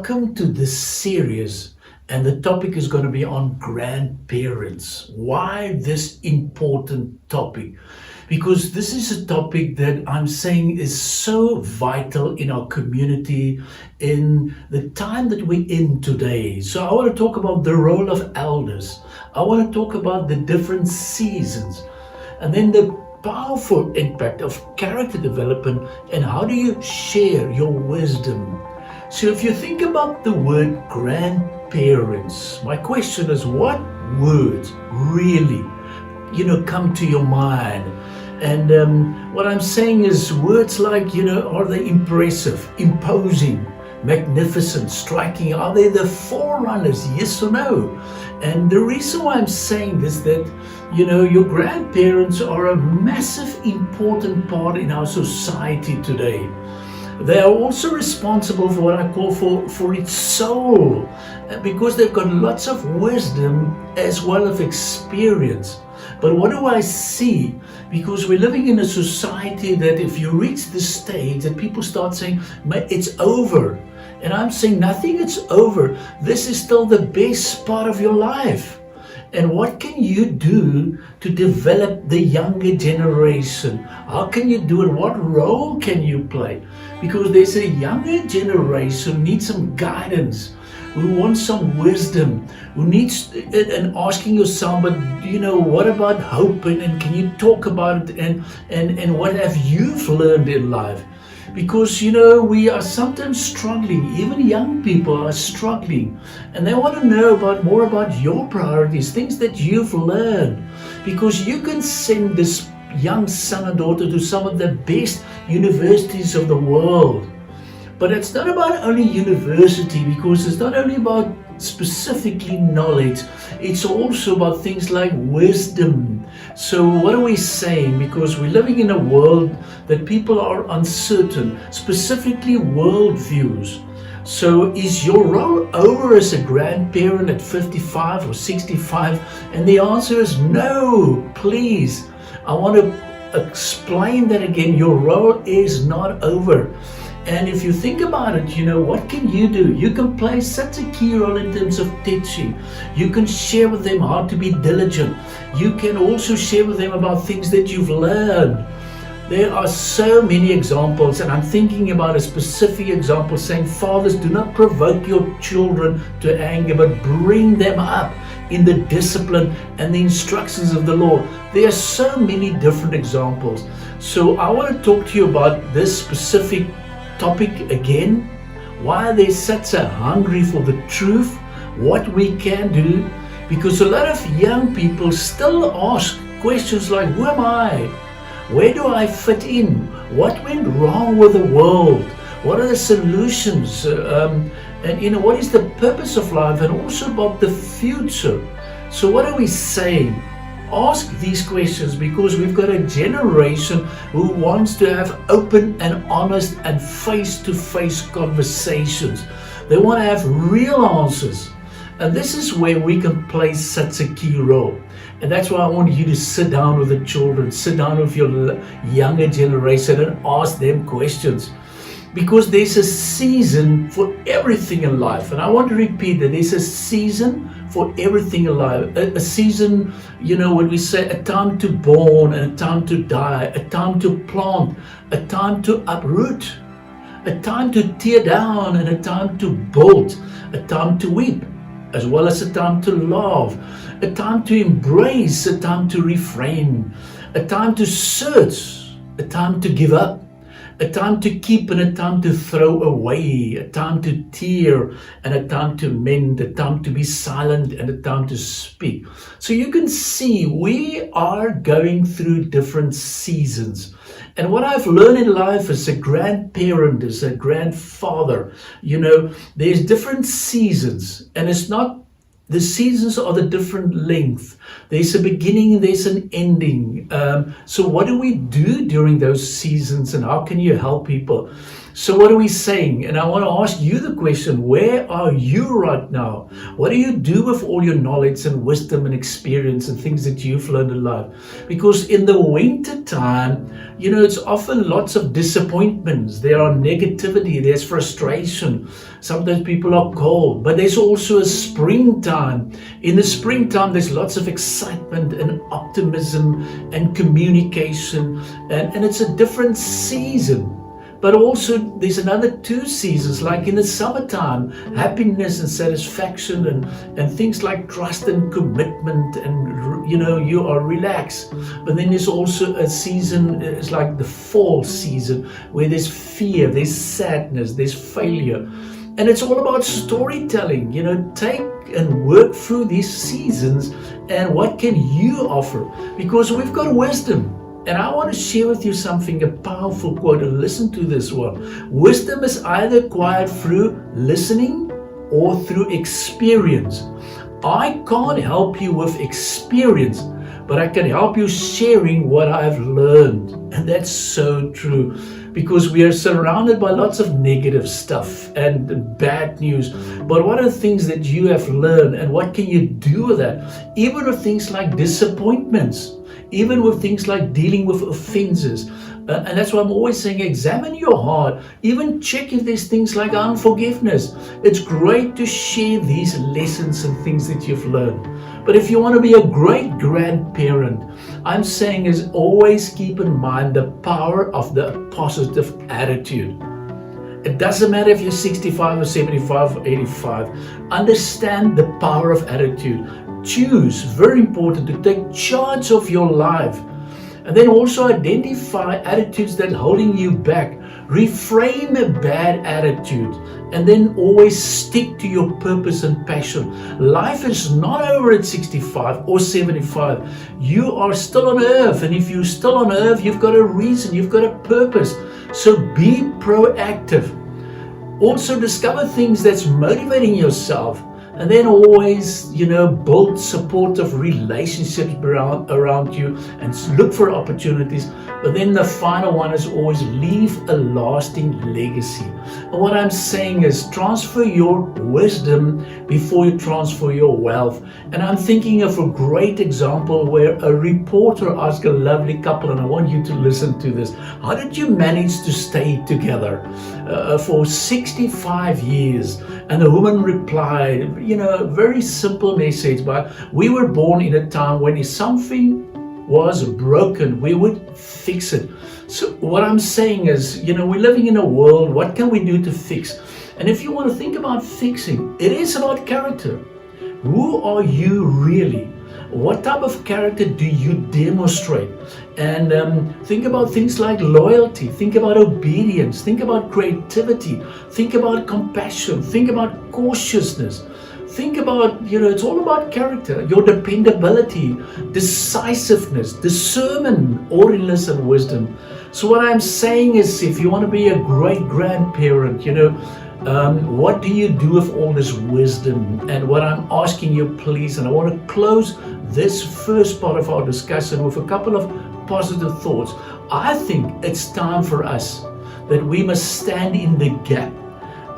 Welcome to this series, and the topic is going to be on grandparents. Why this important topic? Because this is a topic that I'm saying is so vital in our community in the time that we're in today. So I want to talk about the role of elders. I want to talk about the different seasons, and then the powerful impact of character development and how do you share your wisdom. So if you think about the word grandparents, my question is, what words really, come to your mind? And what I'm saying is words like, are they impressive, imposing, magnificent, striking? Are they the forerunners, yes or no? And the reason why I'm saying this, that, your grandparents are a massive, important part in our society today. They are also responsible for what I call for its soul, because they've got lots of wisdom as well as experience. But what do I see? Because we're living in a society that if you reach the stage that people start saying, it's over. And I'm saying nothing is over. This is still the best part of your life. And what can you do to develop the younger generation? How can you do it? What role can you play? Because there's a younger generation who needs some guidance, who wants some wisdom, who needs, and asking yourself, but what about hope? And can you talk about it? And what have you learned in life? Because, we are sometimes struggling. Even young people are struggling. And they want to know more about your priorities, things that you've learned. Because you can send this young son or daughter to some of the best universities of the world. But it's not about only university, because it's not only about specifically knowledge, it's also about things like wisdom. So what are we saying? Because we're living in a world that people are uncertain, specifically worldviews. So is your role over as a grandparent at 55 or 65? And the answer is no, please. I want to explain that again. Your role is not over. And if you think about it, what can you do? You can play such a key role in terms of teaching. You can share with them how to be diligent. You can also share with them about things that you've learned. There are so many examples, and I'm thinking about a specific example saying, fathers, do not provoke your children to anger, but bring them up in the discipline and the instructions of the Lord. There are so many different examples. So I want to talk to you about this specific topic again. Why there's such a hungry for the truth, what we can do, because a lot of young people still ask questions like, who am I? Where do I fit in? What went wrong with the world? What are the solutions? And what is the purpose of life? And also about the future. So what are we saying? Ask these questions, because we've got a generation who wants to have open and honest and face-to-face conversations. They want to have real answers. And this is where we can play such a key role. And that's why I want you to sit down with the children, sit down with your younger generation and ask them questions. Because there's a season for everything in life. And I want to repeat that there's a season for everything in life. A season, when we say a time to born and a time to die, a time to plant, a time to uproot, a time to tear down and a time to build, a time to weep, as well as a time to love, a time to embrace, a time to refrain, a time to search, a time to give up, a time to keep and a time to throw away, a time to tear and a time to mend, a time to be silent and a time to speak. So you can see we are going through different seasons. And what I've learned in life as a grandparent, as a grandfather, there's different seasons, and it's not, the seasons are the different length. There's a beginning and there's an ending. So what do we do during those seasons, and how can you help people? So what are we saying? And I want to ask you the question, where are you right now? What do you do with all your knowledge and wisdom and experience and things that you've learned in life? Because in the winter time, it's often lots of disappointments. There are negativity, there's frustration. Sometimes people are cold, but there's also a springtime. In the springtime, there's lots of excitement and optimism and communication, and it's a different season. But also there's another two seasons, like in the summertime, happiness and satisfaction and things like trust and commitment, and you are relaxed. But then there's also a season, it's like the fall season, where there's fear, there's sadness, there's failure. And it's all about storytelling, take and work through these seasons, and what can you offer? Because we've got wisdom. And I want to share with you something, a powerful quote, and listen to this one. Wisdom is either acquired through listening or through experience. I can't help you with experience, but I can help you sharing what I've learned. And that's so true, because we are surrounded by lots of negative stuff and bad news. But what are the things that you have learned, and what can you do with that? Even with things like disappointments, even with things like dealing with offenses. And that's why I'm always saying, examine your heart. Even check if there's things like unforgiveness. It's great to share these lessons and things that you've learned. But if you want to be a great grandparent, I'm saying is always keep in mind the power of the positive attitude. It doesn't matter if you're 65 or 75 or 85. Understand the power of attitude. Choose, very important, to take charge of your life. And then also identify attitudes that are holding you back. Reframe a bad attitude, and then always stick to your purpose and passion. Life is not over at 65 or 75. You are still on earth, and if you're still on earth, you've got a reason, you've got a purpose. So be proactive. Also discover things that's motivating yourself. And then always, build supportive relationships around you and look for opportunities. But then the final one is always leave a lasting legacy. And what I'm saying is transfer your wisdom before you transfer your wealth. And I'm thinking of a great example where a reporter asked a lovely couple, and I want you to listen to this. How did you manage to stay together for 65 years? And the woman replied, a very simple message, but we were born in a time when if something was broken, we would fix it. So what I'm saying is, we're living in a world, what can we do to fix? And if you want to think about fixing, it is about character. Who are you really? What type of character do you demonstrate? And think about things like loyalty, think about obedience, think about creativity, think about compassion, think about cautiousness. Think about, it's all about character, your dependability, decisiveness, discernment, orderliness, and wisdom. So what I'm saying is, if you want to be a great grandparent, what do you do with all this wisdom? And what I'm asking you, please, and I want to close this first part of our discussion with a couple of positive thoughts. I think it's time for us that we must stand in the gap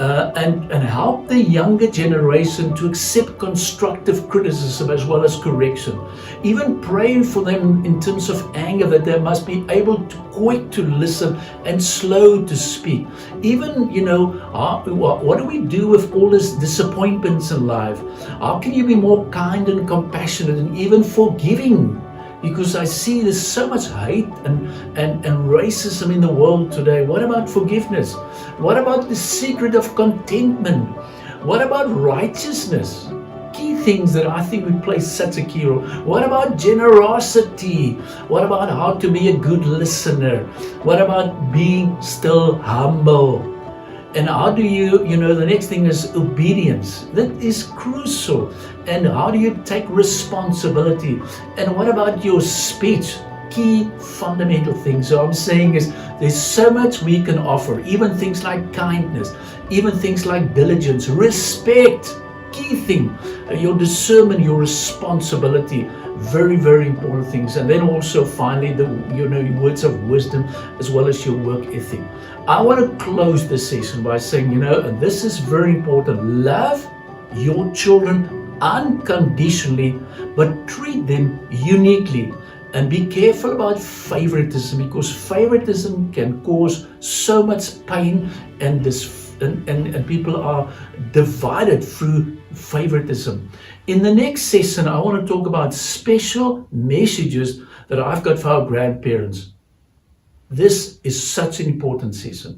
and help the younger generation to accept constructive criticism as well as correction. Even praying for them in terms of anger, that they must be able to quick to listen and slow to speak. Even, what do we do with all this disappointments in life? How can you be more kind and compassionate and even forgiving? Because I see there's so much hate and racism in the world today. What about forgiveness? What about the secret of contentment? What about righteousness? Key things that I think we play such a key role. What about generosity? What about how to be a good listener? What about being still humble? And how do you, the next thing is obedience. That is crucial. And how do you take responsibility? And what about your speech? Key fundamental things. So I'm saying is there's so much we can offer, even things like kindness, even things like diligence, respect. Key thing, your discernment, your responsibility. Very, very important things. And then also finally the words of wisdom as well as your work ethic. I want to close this session by saying, and this is very important. Love your children unconditionally, but treat them uniquely. And be careful about favoritism, because favoritism can cause so much pain, and people are divided through favoritism. In the next session, I want to talk about special messages that I've got for our grandparents. This is such an important session.